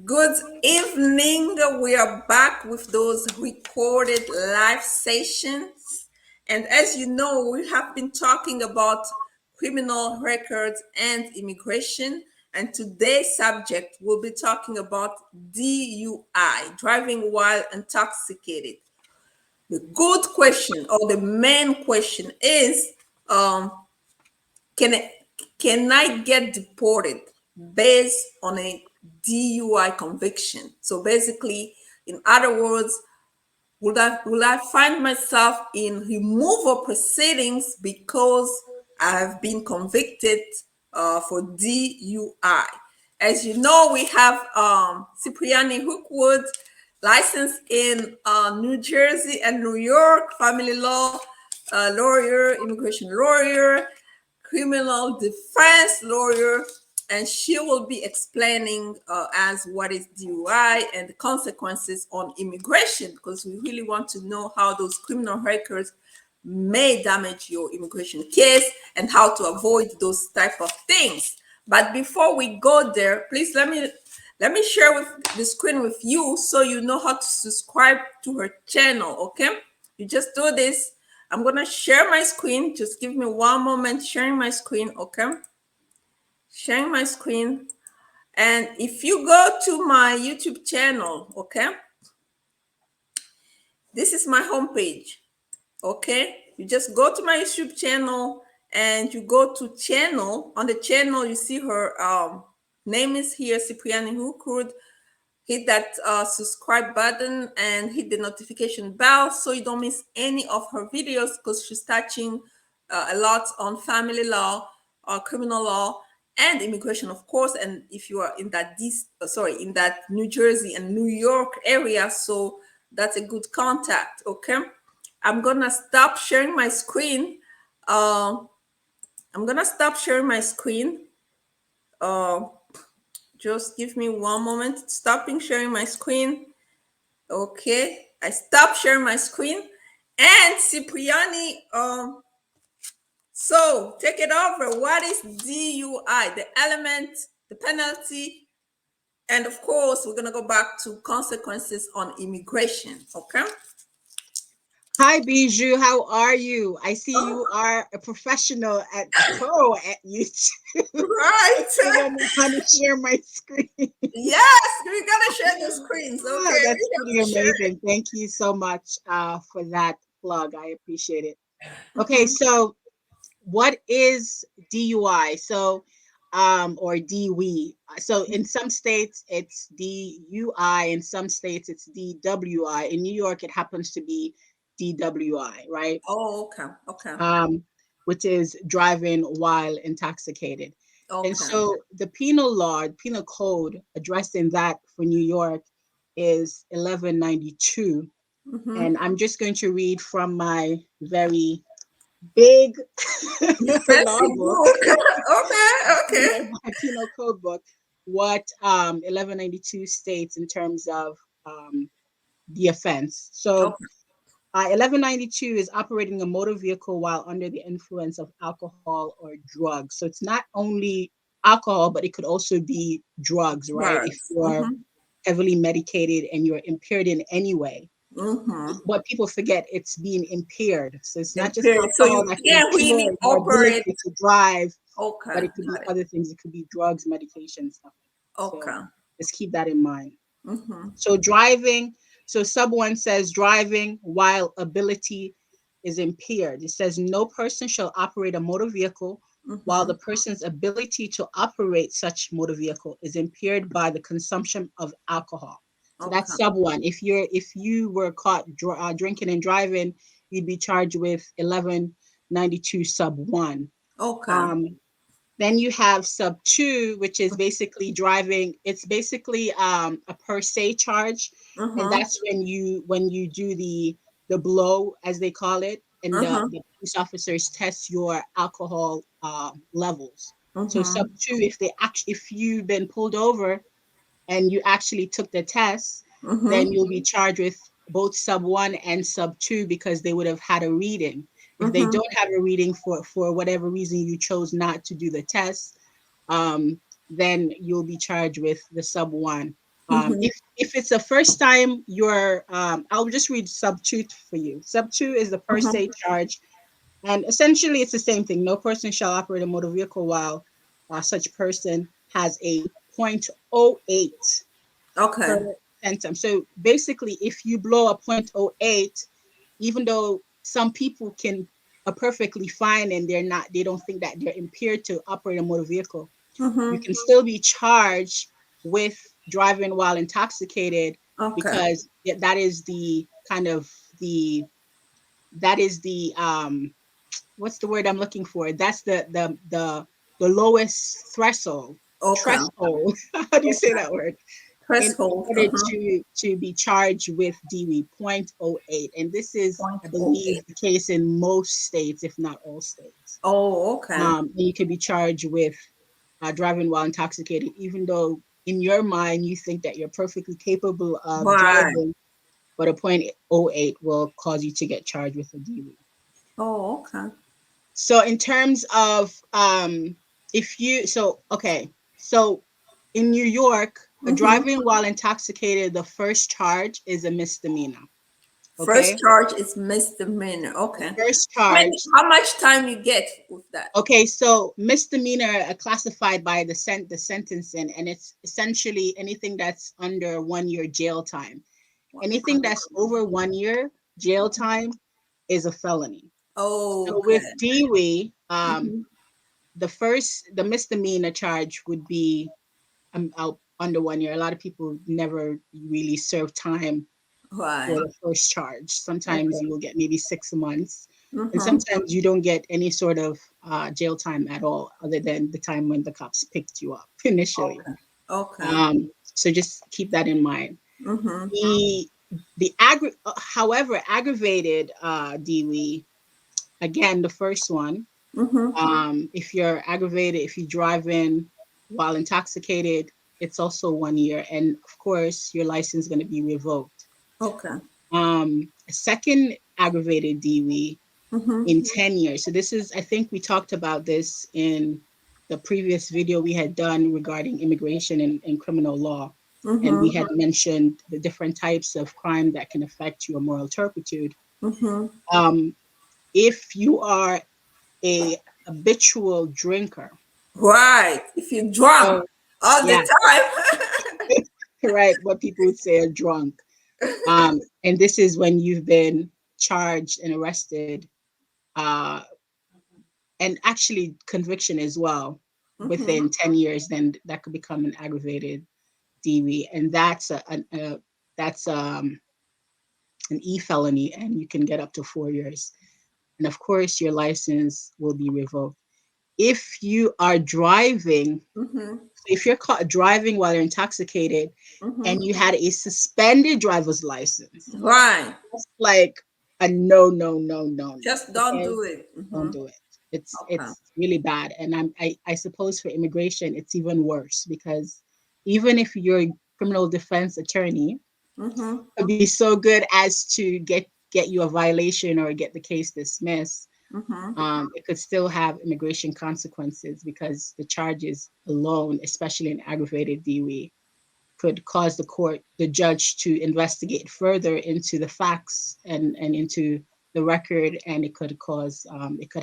Good evening. We are back with those recorded live sessions. And as you know, we have been talking about criminal records and immigration. And today's subject will be talking about DUI, driving while intoxicated. The good question or the main question is um, can I, can I get deported based on a DUI conviction? So basically, in other words, will I find myself in removal proceedings because I have been convicted for DUI? As you know, we have Cyprianne Rookwood, licensed in New Jersey and New York, family law lawyer, immigration lawyer, criminal defense lawyer, and she will be explaining as what is DUI and the consequences on immigration, because we really want to know how those criminal records may damage your immigration case and how to avoid those type of things. But before we go there, please let me share with the screen with you so you know how to subscribe to her channel. Okay, you just do this. I'm gonna share my screen. Just give me one moment sharing my screen. Okay, sharing my screen. And if you go to my YouTube channel, okay, this is my homepage. Okay, you just go to my YouTube channel and you go to channel. On the channel, you see her name is here, Cyprianne Rookwood. Hit that subscribe button and hit the notification bell so you don't miss any of her videos, because she's touching a lot on family law, criminal law, and immigration, of course. And if you are in that in that New Jersey and New York area, so that's a good contact. Okay, I'm gonna stop sharing my screen. Uh, I'm gonna stop sharing my screen. Uh, just give me one moment. Stopping sharing my screen. Okay, I stopped sharing my screen. And Cipriani, so take it over. What is DUI? The element, the penalty, and of course, we're gonna go back to consequences on immigration. Okay. Hi, Bijoux. How are you? I see Oh, you are a professional at pro at YouTube. right. You want me to share my screen? Yes, we gotta share the screens. Oh, Okay, that's we have pretty to share it. amazing. Thank you so much for that plug. I appreciate it. Okay, Mhm. so what is DUI? Or DUI. So in some states it's DUI, in some states it's DWI. In New York, it happens to be DWI, right? Oh, okay, okay, um, which is driving while intoxicated. And okay. so the penal law, penal code addressing that for New York is 1192. Mm-hmm. And I'm just going to read from my very big law Fancy book, book. Okay, okay. my penal code book, what 1192 states in terms of the offense. So Okay. 1192 is operating a motor vehicle while under the influence of alcohol or drugs. So it's not only alcohol, but it could also be drugs, right? If Drugs. you're Mm-hmm. heavily medicated and you're impaired in any way. Mm-hmm. What people forget, it's being impaired. So it's not just Impaired. So alcohol you that can can't impair really your operate. ability to drive, but Okay, it could be got it. other things. It could be drugs, medication, stuff like that. So Okay. let's keep that in mind. Mm-hmm. So driving, so sub one says driving while ability is impaired. It says no person shall operate a motor vehicle while Mm-hmm. the person's ability to operate such motor vehicle is impaired by the consumption of alcohol. So Okay. that's sub one. If you were caught drinking and driving, you'd be charged with 1192 sub one. Okay. Um, then you have sub two, which is basically driving. It's basically a per se charge, and Mm-hmm. that's when you do the blow, as they call it, and the, Mm-hmm. the police officers test your alcohol levels. So sub Mm-hmm. two, if you've been pulled over and you actually took the test, then Mm-hmm. you'll be charged with both sub one and sub two because they would have had a reading. If they Mm-hmm. don't have a reading for whatever reason you chose not to do the test, then you'll be charged with the sub one. Mm-hmm. If it's the first time you're, I'll just read sub two for you. Sub two is the per Mm-hmm. se charge, and essentially it's the same thing. No person shall operate a motor vehicle while such person has a point oh 0.08 per Okay. centum. So basically, if you blow a point oh 0.08, even though some people can are perfectly fine and they don't think that they're impaired to operate a motor vehicle, you Mm-hmm. can still be charged with driving while intoxicated, Okay. because that is the kind of the that is the what's the word I'm looking for? That's the lowest Okay. threshold. How do you say Okay. that word? In Threshold. order Uh-huh. to be charged with DUI, 0.08. And this is, Point I oh believe, eight. the case in most states, if not all states. Oh, okay. And you can be charged with driving while intoxicated, even though in your mind you think that you're perfectly capable of Right. driving, but a 0.08 will cause you to get charged with a DUI. Oh, okay. So in terms of if you okay, so in New York, a Mm-hmm. driving while intoxicated, the first charge is a misdemeanor. First Okay, charge is misdemeanor. the Okay. first charge. How much time you get with that? Okay, so misdemeanor are classified by the sentencing, and it's essentially anything that's under 1 year jail time. Anything that's over 1 year jail time is a felony. So with Okay. DUI, Mm-hmm. the misdemeanor charge would be out under 1 year. A lot of people never really serve time for Right. the first charge. Sometimes Okay. you will get maybe 6 months, and Mm-hmm. sometimes you don't get any sort of jail time at all, other than the time when the cops picked you up initially. Okay. Okay. So just keep that in mind. Mm-hmm. The however, aggravated DWI, again, the first one, Mm-hmm. if you're aggravated, if you drive in while intoxicated, it's also 1 year, and of course your license is going to be revoked. Okay. Second aggravated DWI Mm-hmm. in 10 years. So this is, I think we talked about this in the previous video we had done regarding immigration and criminal law. And we Mm-hmm. had mentioned the different types of crime that can affect your moral turpitude. Mm-hmm. Um, if you are a habitual drinker, Right. If you're drunk so all the yeah, time. right, what people would say are drunk. And this is when you've been charged and arrested, uh, and actually conviction as well Mm-hmm. within 10 years, then that could become an aggravated DV, and that's an e-felony, and you can get up to 4 years, and of course your license will be revoked. If you are driving, Mm-hmm. if you're caught driving while you're intoxicated Mm-hmm. and you had a suspended driver's license, Right. that's like a no, no, no, no, no. Just don't Okay, do it. don't Mm-hmm. do it. It's Okay. it's really bad, and I suppose for immigration it's even worse, because even if you're a criminal defense attorney, Mm-hmm. could be so good as to get you a violation or get the case dismissed, Mm-hmm. it could still have immigration consequences, because the charges alone, especially in aggravated DUI, could cause the judge to investigate further into the facts and into the record, and it could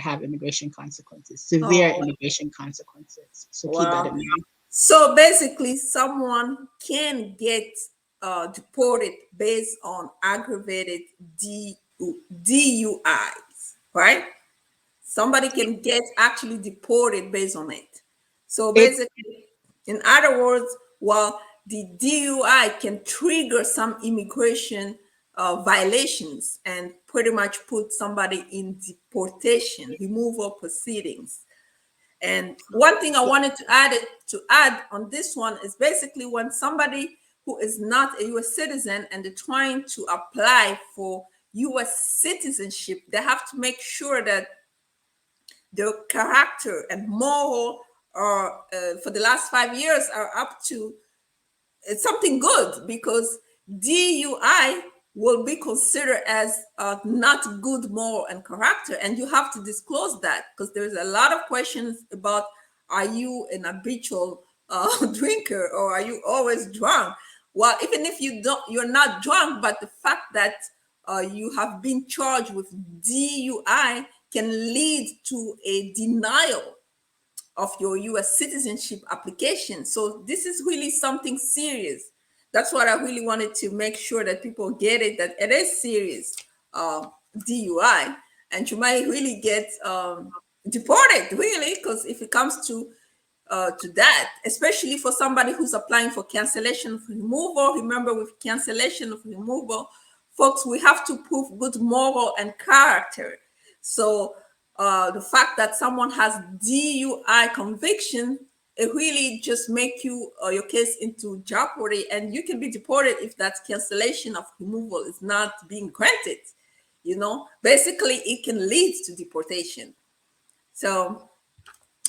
have immigration consequences, severe Oh, immigration consequences. So keep that in well. mind. So basically, someone can get deported based on aggravated DUIs, right? Somebody can get actually deported based on it. So It basically, in other words, while the DUI can trigger some immigration violations and pretty much put somebody in deportation, removal proceedings. And one thing I wanted to add on this one is basically when somebody who is not a U.S. citizen and they're trying to apply for U.S. citizenship, they have to make sure that their character and moral are for the last 5 years are up to something good, because DUI will be considered as not good moral and character, and you have to disclose that, because there's a lot of questions about, are you an habitual drinker or are you always drunk? well, even if you're not drunk, but the fact that you have been charged with DUI can lead to a denial of your US citizenship application. So this is really something serious. That's what I really wanted to make sure that people get it, that it is serious DUI, and you might really get deported, really, because if it comes to that, especially for somebody who's applying for cancellation of removal. Remember, with cancellation of removal, folks, we have to prove good moral and character. So the fact that someone has DUI conviction, it really just make you your case into jeopardy, and you can be deported if that cancellation of removal is not being granted. Basically, it can lead to deportation. So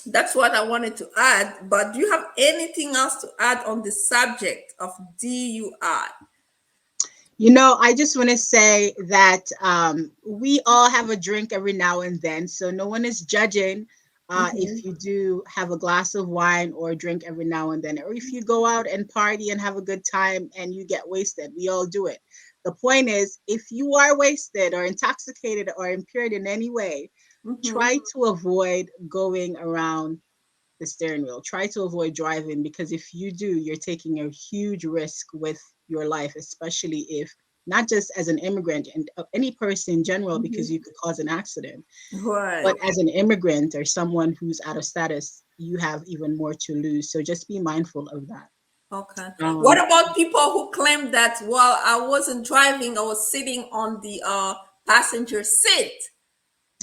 that's what I wanted to add. But do you have anything else to add on the subject of DUI? I just want to say that we all have a drink every now and then, so no one is judging if you do have a glass of wine or drink every now and then, or if you go out and party and have a good time and you get wasted. We all do it. The point is, if you are wasted or intoxicated or impaired in any way, try to avoid going around the steering wheel. Try to avoid driving, because if you do, you're taking a huge risk with your life, especially if not just as an immigrant and any person in general, because you could cause an accident, Right. but as an immigrant or someone who's out of status, you have even more to lose. So just be mindful of that. Okay. What Um, about people who claim that, well, I wasn't driving, I was sitting on the passenger seat?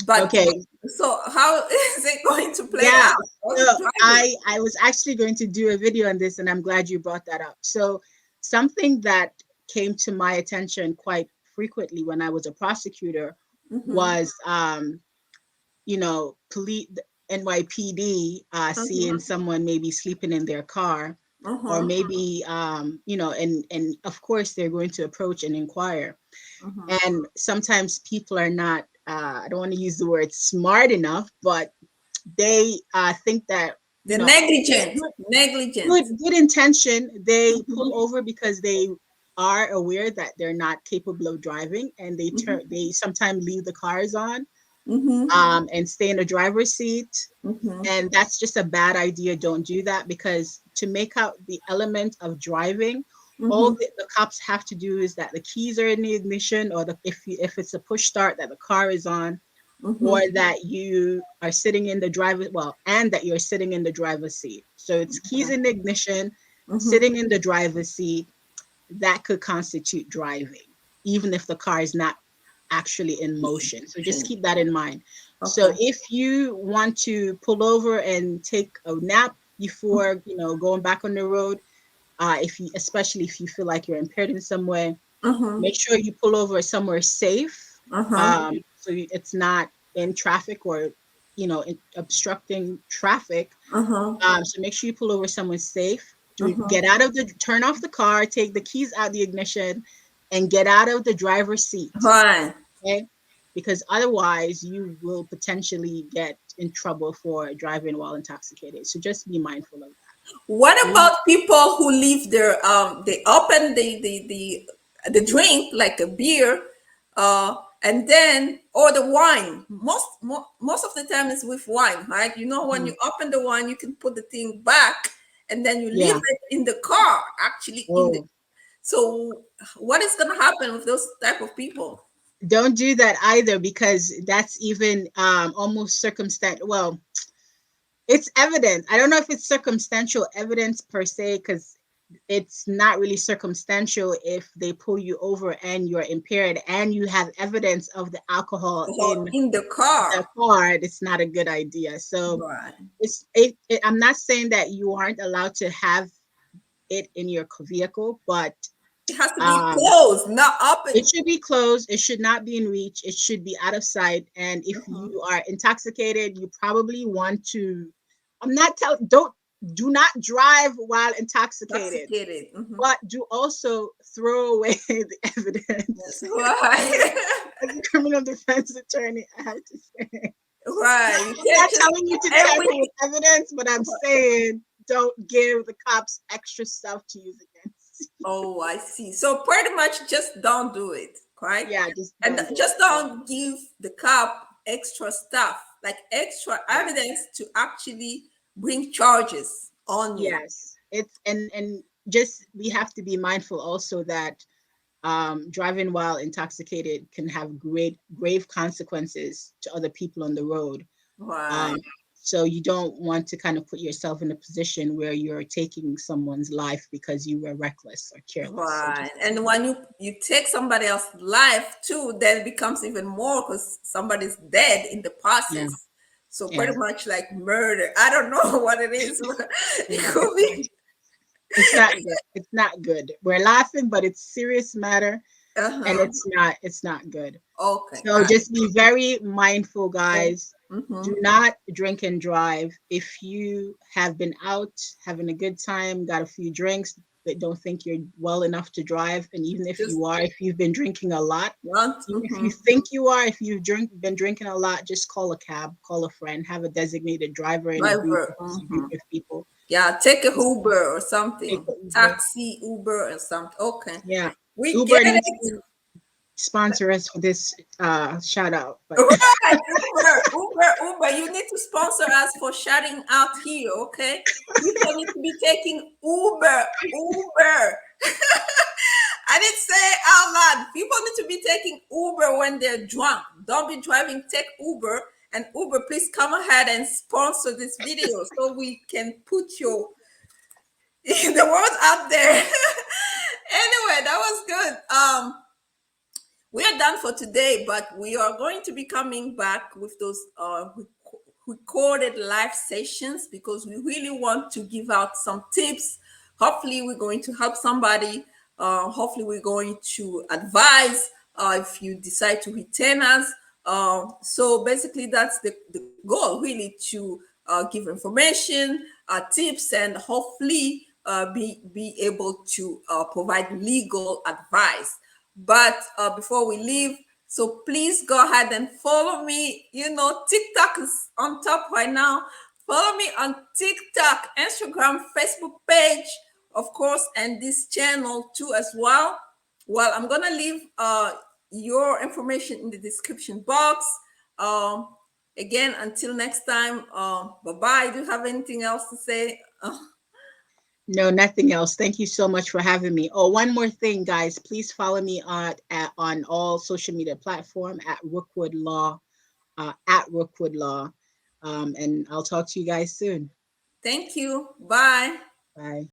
But okay, so how is it going to play yeah. out? I So wasn't driving. I was actually going to do a video on this, and I'm glad you brought that up. So something that came to my attention quite frequently when I was a prosecutor Mm-hmm. was police, NYPD, seeing Uh-huh. someone maybe sleeping in their car, or Uh-huh. maybe and of course they're going to approach and inquire. Uh-huh. And sometimes people are not, I don't want to use the word smart enough, but they think that, The with negligent. Negligent. good intention, they pull Mm-hmm. over because they are aware that they're not capable of driving, and Mm-hmm. they sometimes leave the cars on, Mm-hmm. and stay in the driver's seat. Mm-hmm. And that's just a bad idea. Don't do that, because to make out the element of driving, all Mm-hmm. the cops have to do is that the keys are in the ignition, or if it's a push start, that the car is on, or Mm-hmm. that you are sitting in the driver, well, and that you're sitting in the driver's seat. So it's keys in the ignition, Mm-hmm. sitting in the driver's seat, that could constitute driving, even if the car is not actually in motion. So just keep that in mind. So Okay. if you want to pull over and take a nap before, going back on the road, if you, especially if you feel like you're impaired in some way, Uh-huh. make sure you pull over somewhere safe, Uh-huh. it's not in traffic, or obstructing traffic. Uh-huh. So make sure you pull over somewhere safe. Uh-huh. Get out of turn off the car, take the keys out the ignition, and get out of the driver's seat. Right. Okay, because otherwise you will potentially get in trouble for driving while intoxicated. So just be mindful of What that. about people who leave their they open the drink like a beer, and then or the wine. Most of the time it's with wine, right? When you Mhm. open the wine, you can put the thing back, and then you leave Yeah. it in the car, actually in the. Oh, So what is going to happen with those type of people? don't do that either, because that's even almost circumstantial. Well, it's evidence. I don't know if it's circumstantial evidence per se, because it's not really circumstantial if they pull you over and you're impaired and you have evidence of the alcohol Well, in in the car, the car. It's not a good idea. So right? I'm not saying that you aren't allowed to have it in your vehicle, but It has to be um, closed, not it open. should be closed. It should not be in reach. It should be out of sight. And if Uh-huh. you are intoxicated, you probably want to. I'm not telling. Don't Do not drive while intoxicated, Intoxicated. Hmm. but do also throw away the That's evidence. right. As a criminal defense attorney, I have to say, Right. You I'm can't not just telling you to every tamper with evidence, but I'm saying don't give the cops extra stuff to use against. Oh, I see. So pretty much just don't do it, right? Yeah, just And don't do it. just don't give the cop extra stuff, like extra Yeah. evidence to actually bring charges on you. Yes, it's and just we have to be mindful also that driving while intoxicated can have grave consequences to other people on the road. Um, Right. so you don't want to kind of put yourself in a position where you're taking someone's life because you were reckless or careless. So Right. just And when you take somebody else's life too, then it becomes even more because somebody's dead in the yeah, process. So yeah, pretty much like murder. I don't know what it is, but it yeah. could be. It's not good. It's not good. We're laughing, but it's serious matter, and Uh-huh. it's not good. Okay. So just be very mindful, guys. Mm-hmm. Do not drink and drive. If you have been out having a good time, got a few drinks, but don't think you're well enough to drive, and even if Just you are, if you've been drinking a lot, want. even if Mm-hmm. you think you are, if you've been drinking a lot, just call a cab, call a friend, have a designated driver in a group, Driver. a group Mm-hmm. of people. Yeah, take a Just Uber or take something. the Uber. Taxi, Uber or something. Okay. Yeah, We get Uber needs it. to sponsor us for this shout out, but Right, Uber. You need to sponsor us for shouting out here, okay? People need to be taking Uber. I didn't say it out loud. People need to be taking Uber when they're drunk. Don't be driving, take Uber. And Uber, please come ahead and sponsor this video so we can put your the words out there. Anyway, that was good. We are done for today, but we are going to be coming back with those recorded live sessions because we really want to give out some tips. Hopefully, we're going to help somebody. Hopefully, we're going to advise if you decide to retain us. So basically, that's the goal really to give information, tips, and hopefully be able to provide legal advice. But before we leave, so please go ahead and follow me. You know, TikTok is on top right now. Follow me on TikTok, Instagram, Facebook page, of course, and this channel too as well. Well, I'm gonna leave your information in the description box. Um, Again, until next time, bye bye. Do you have anything else to say? no, nothing else. Thank you so much for having me. Oh, one more thing, guys. Please follow me on all social media platform at Rookwood Law, at Rookwood Law. And I'll talk to you guys soon. Thank you. Bye. Bye.